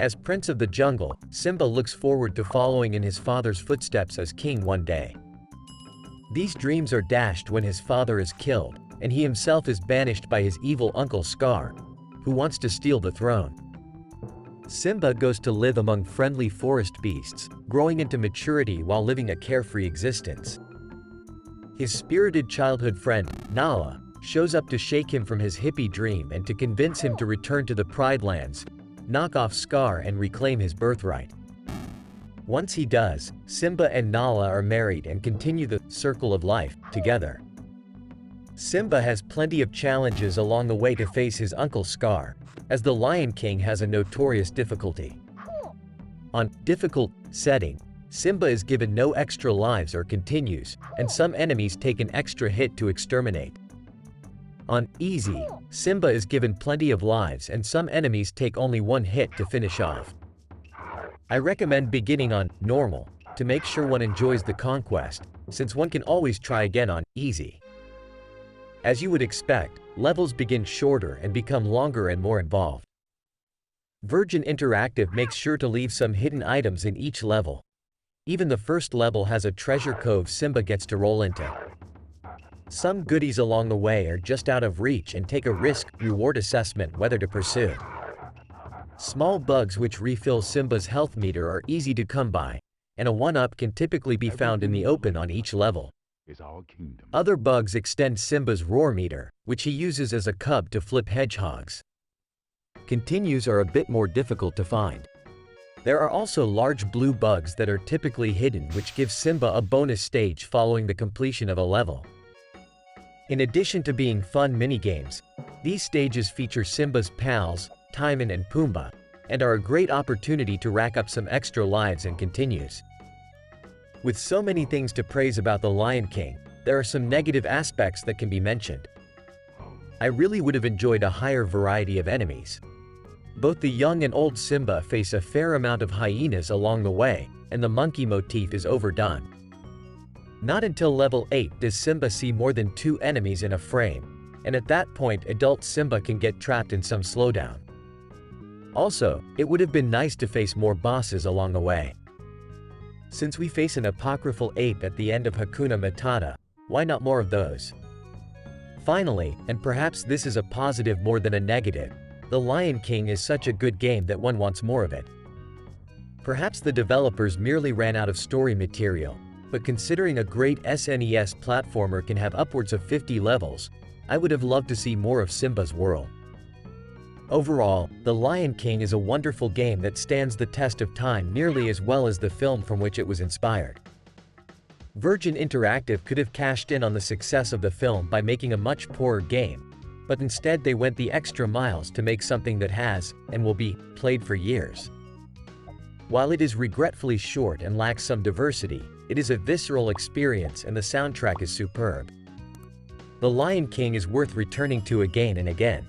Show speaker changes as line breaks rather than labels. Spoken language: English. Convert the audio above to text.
As Prince of the Jungle, Simba looks forward to following in his father's footsteps as king one day. These dreams are dashed when his father is killed, and he himself is banished by his evil uncle Scar, who wants to steal the throne. Simba goes to live among friendly forest beasts, growing into maturity while living a carefree existence. His spirited childhood friend, Nala, shows up to shake him from his hippie dream and to convince him to return to the Pride Lands, knock off Scar and reclaim his birthright. Once he does, Simba and Nala are married and continue the circle of life together. Simba has plenty of challenges along the way to face his uncle Scar, as the Lion King has a notorious difficulty. On difficult setting, Simba is given no extra lives or continues, and some enemies take an extra hit to exterminate. On easy, Simba is given plenty of lives and some enemies take only one hit to finish off. I recommend beginning on normal to make sure one enjoys the conquest, since one can always try again on easy. As you would expect, levels begin shorter and become longer and more involved. Virgin Interactive makes sure to leave some hidden items in each level. Even the first level has a treasure cove Simba gets to roll into. Some goodies along the way are just out of reach and take a risk-reward assessment whether to pursue. Small bugs which refill Simba's health meter are easy to come by, and a 1-up can typically be found in the open on each level. Other bugs extend Simba's roar meter, which he uses as a cub to flip hedgehogs. Continues are a bit more difficult to find. There are also large blue bugs that are typically hidden which give Simba a bonus stage following the completion of a level. In addition to being fun minigames, these stages feature Simba's pals, Timon and Pumbaa, and are a great opportunity to rack up some extra lives and continues. With so many things to praise about The Lion King, there are some negative aspects that can be mentioned. I really would have enjoyed a higher variety of enemies. Both the young and old Simba face a fair amount of hyenas along the way, and the monkey motif is overdone. Not until level 8 does Simba see more than 2 enemies in a frame, and at that point adult Simba can get trapped in some slowdown. Also, it would have been nice to face more bosses along the way. Since we face an apocryphal ape at the end of Hakuna Matata, why not more of those? Finally, and perhaps this is a positive more than a negative, The Lion King is such a good game that one wants more of it. Perhaps the developers merely ran out of story material, but considering a great SNES platformer can have upwards of 50 levels, I would have loved to see more of Simba's world. Overall, The Lion King is a wonderful game that stands the test of time nearly as well as the film from which it was inspired. Virgin Interactive could have cashed in on the success of the film by making a much poorer game, but instead they went the extra miles to make something that has, and will be, played for years. While it is regretfully short and lacks some diversity, it is a visceral experience and the soundtrack is superb. The Lion King is worth returning to again and again.